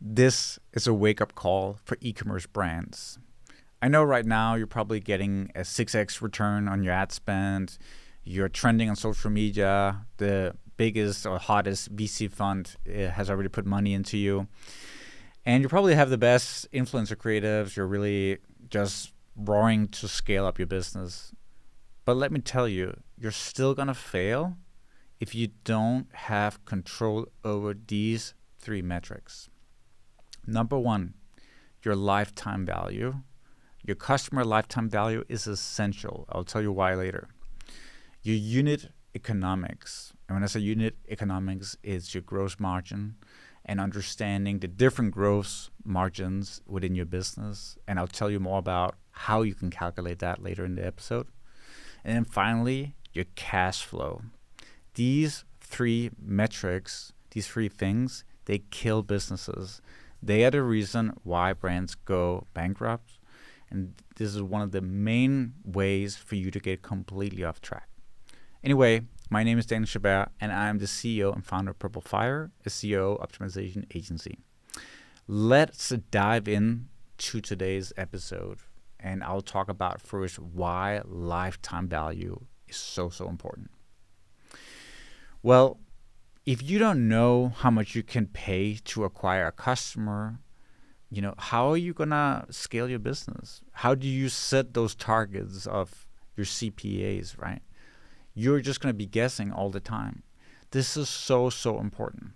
This is a wake-up call for e-commerce brands. I know right now you're probably getting a 6x return on your ad spend. You're trending on social media. The biggest or hottest VC fund has already put money into you. And you probably have the best influencer creatives. You're really just roaring to scale up your business. But let me tell you, you're still going to fail if you don't have control over these three metrics. Number one, your lifetime value. Your customer lifetime value is essential. I'll tell you why later. Your unit economics. And when I say unit economics, it's your gross margin and understanding the different gross margins within your business. And I'll tell you more about how you can calculate that later in the episode. And then finally, your cash flow. These three metrics, these three things, they kill businesses. They are the reason why brands go bankrupt. And this is one of the main ways for you to get completely off track. Anyway, my name is Daniel Chabert, and I'm the CEO and founder of Purple Fire, a SEO optimization agency. Let's dive in to today's episode, and I'll talk about first why lifetime value is so important. Well, if you don't know how much you can pay to acquire a customer, how are you gonna scale your business? How do you set those targets of your CPAs, right? You're just gonna be guessing all the time. This is so important.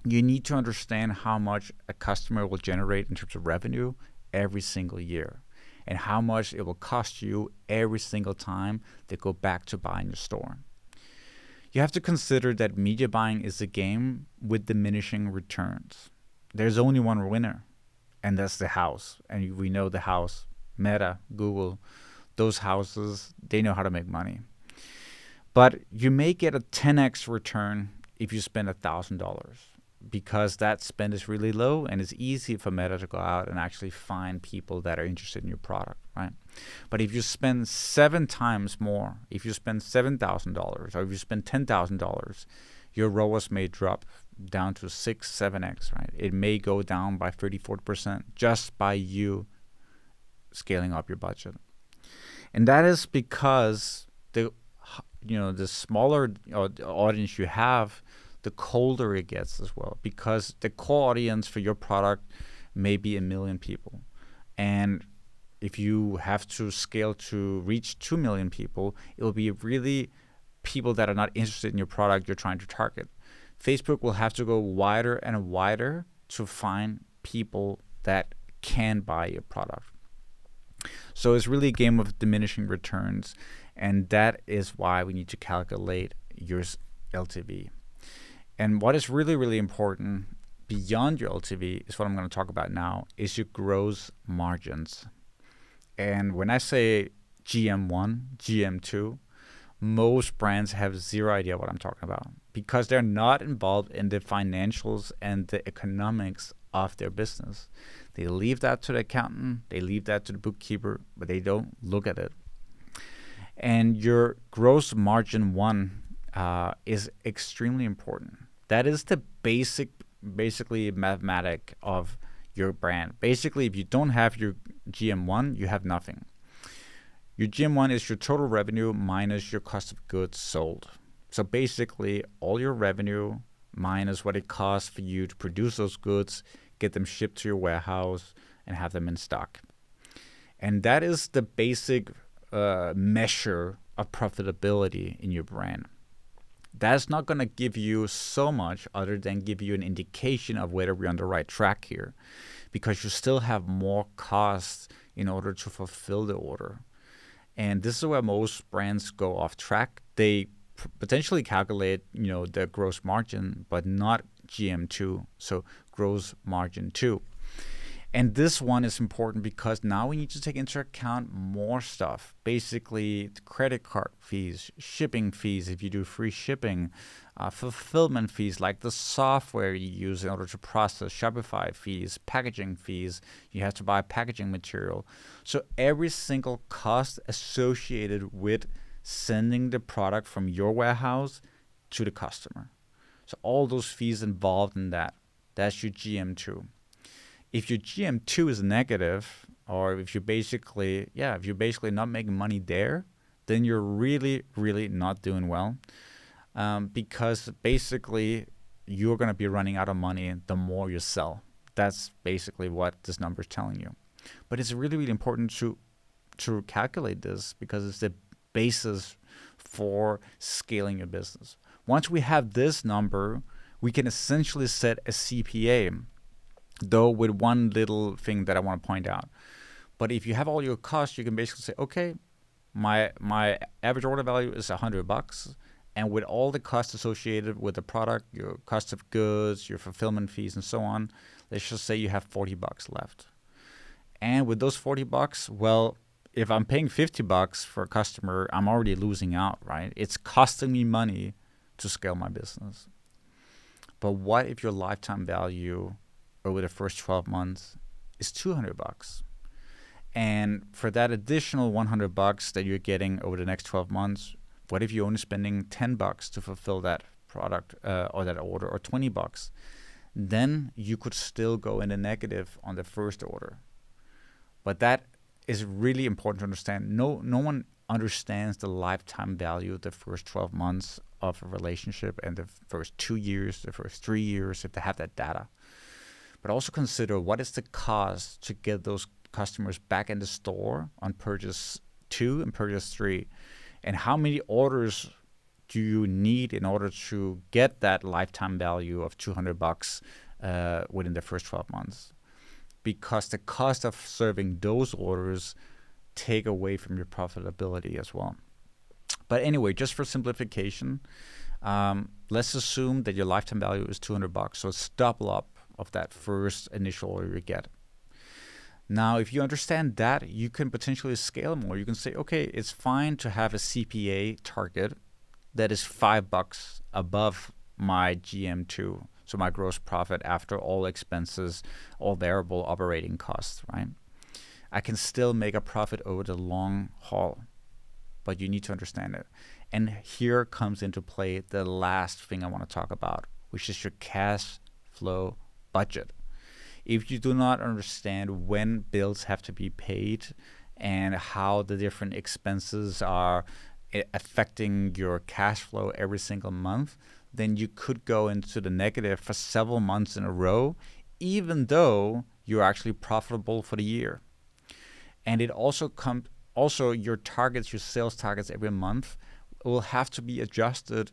You need to understand how much a customer will generate in terms of revenue every single year, and how much it will cost you every single time they go back to buying your store. You have to consider that media buying is a game with diminishing returns. There's only one winner, and that's the house. And we know the house, Meta, Google, those houses, they know how to make money. But you may get a 10x return if you spend $1,000 because that spend is really low and it's easy for Meta to go out and actually find people that are interested in your product, right? But if you spend 7 times more, if you spend $7,000 or if you spend $10,000, your ROAS may drop down to 6, 7x, right? It may go down by 30, 40% just by you scaling up your budget. And that is because the smaller audience you have, the colder it gets as well, because the core audience for your product may be 1 million people. And if you have to scale to reach 2 million people, it will be really people that are not interested in your product you're trying to target. Facebook will have to go wider and wider to find people that can buy your product. So it's really a game of diminishing returns, and that is why we need to calculate your LTV. And what is really important beyond your LTV is what I'm going to talk about now, is your gross margins. And when I say GM1, GM2, most brands have zero idea what I'm talking about because they're not involved in the financials and the economics of their business. They leave that to the accountant, they leave that to the bookkeeper, but they don't look at it. And your gross margin is extremely important. That is the basically mathematic of your brand. Basically, if you don't have your GM1, you have nothing. Your GM1 is your total revenue minus your cost of goods sold. So basically, all your revenue minus what it costs for you to produce those goods, get them shipped to your warehouse, and have them in stock. And that is the basic measure of profitability in your brand. That's not going to give you so much other than give you an indication of whether we're on the right track here, because you still have more costs in order to fulfill the order. And this is where most brands go off track. They potentially calculate, the gross margin, but not GM2, so gross margin 2. And this one is important because now we need to take into account more stuff. Basically, credit card fees, shipping fees if you do free shipping, fulfillment fees like the software you use in order to process, Shopify fees, packaging fees. You have to buy packaging material. So every single cost associated with sending the product from your warehouse to the customer. So all those fees involved in that, that's your GM2. If your GM2 is negative, or if you're basically not making money there, then you're really, really not doing well. Because basically you're going to be running out of money the more you sell. That's basically what this number is telling you. But it's really, really important to calculate this, because it's the basis for scaling your business. Once we have this number, we can essentially set a CPA, though with one little thing that I want to point out. But if you have all your costs, you can basically say, okay, my average order value is $100, and with all the costs associated with the product, your cost of goods, your fulfillment fees, and so on, let's just say you have $40 left. And with those $40, well, if I'm paying $50 for a customer, I'm already losing out, right? It's costing me money to scale my business. But what if your lifetime value over the first 12 months is $200? And for that additional $100 that you're getting over the next 12 months, what if you're only spending $10 to fulfill that product or that order, or $20? Then you could still go in a negative on the first order. But that is really important to understand. No one understands the lifetime value of the first 12 months of a relationship, and the first 2 years, the first 3 years, if they have that data. But also consider, what is the cost to get those customers back in the store on purchase 2 and purchase 3? And how many orders do you need in order to get that lifetime value of $200 within the first 12 months? Because the cost of serving those orders take away from your profitability as well. But anyway, just for simplification, let's assume that your lifetime value is $200. So it's double up of that first initial order you get. Now, if you understand that, you can potentially scale more. You can say, okay, it's fine to have a CPA target that is $5 above my GM2, so my gross profit after all expenses, all variable operating costs, right? I can still make a profit over the long haul, but you need to understand it. And here comes into play the last thing I want to talk about, which is your cash flow budget. If you do not understand when bills have to be paid and how the different expenses are affecting your cash flow every single month, then you could go into the negative for several months in a row, even though you're actually profitable for the year. And it also your targets, your sales targets every month will have to be adjusted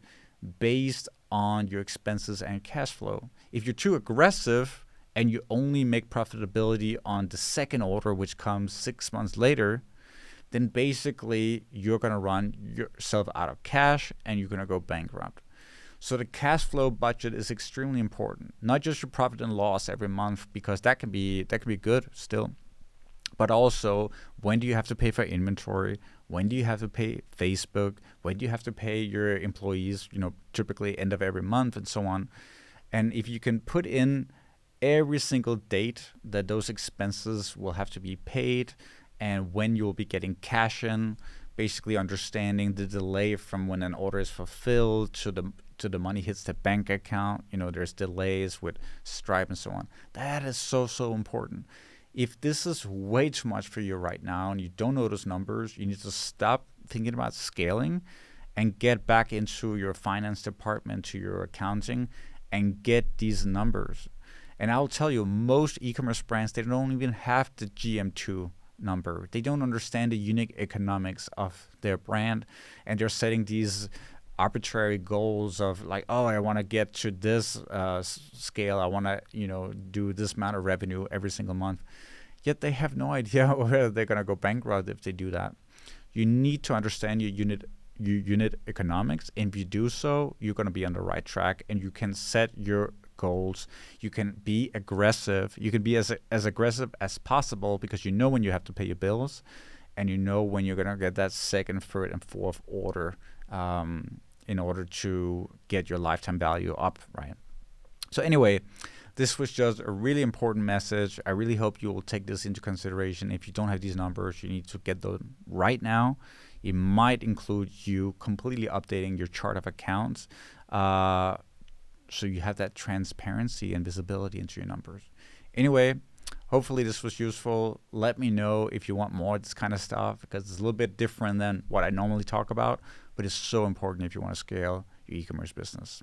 based on your expenses and cash flow. If you're too aggressive and you only make profitability on the second order, which comes 6 months later, then basically you're going to run yourself out of cash and you're going to go bankrupt. So the cash flow budget is extremely important. Not just your profit and loss every month, because that can be good still, but also when do you have to pay for inventory? When do you have to pay Facebook? When do you have to pay your employees? Typically end of every month and so on. And if you can put in every single date that those expenses will have to be paid, and when you'll be getting cash in, basically understanding the delay from when an order is fulfilled to the money hits the bank account. There's delays with Stripe and so on. That is so important. If this is way too much for you right now and you don't know those numbers, you need to stop thinking about scaling and get back into your finance department, to your accounting, and get these numbers. And I'll tell you, most e-commerce brands, they don't even have the GM2 number. They don't understand the unique economics of their brand, and they're setting these arbitrary goals of like, oh, I want to get to this scale. I want to, do this amount of revenue every single month. Yet they have no idea whether they're going to go bankrupt if they do that. You need to understand your unit economics, and if you do so, you're going to be on the right track, and you can set your goals. You can be aggressive. You can be as aggressive as possible, because you know when you have to pay your bills, and you know when you're going to get that second, third, and fourth order in order to get your lifetime value up, right? So anyway, this was just a really important message. I really hope you will take this into consideration. If you don't have these numbers, you need to get them right now. It might include you completely updating your chart of accounts, so you have that transparency and visibility into your numbers. Anyway, Hopefully this was useful. Let me know if you want more of this kind of stuff, because it's a little bit different than what I normally talk about, but it's so important if you want to scale your e-commerce business.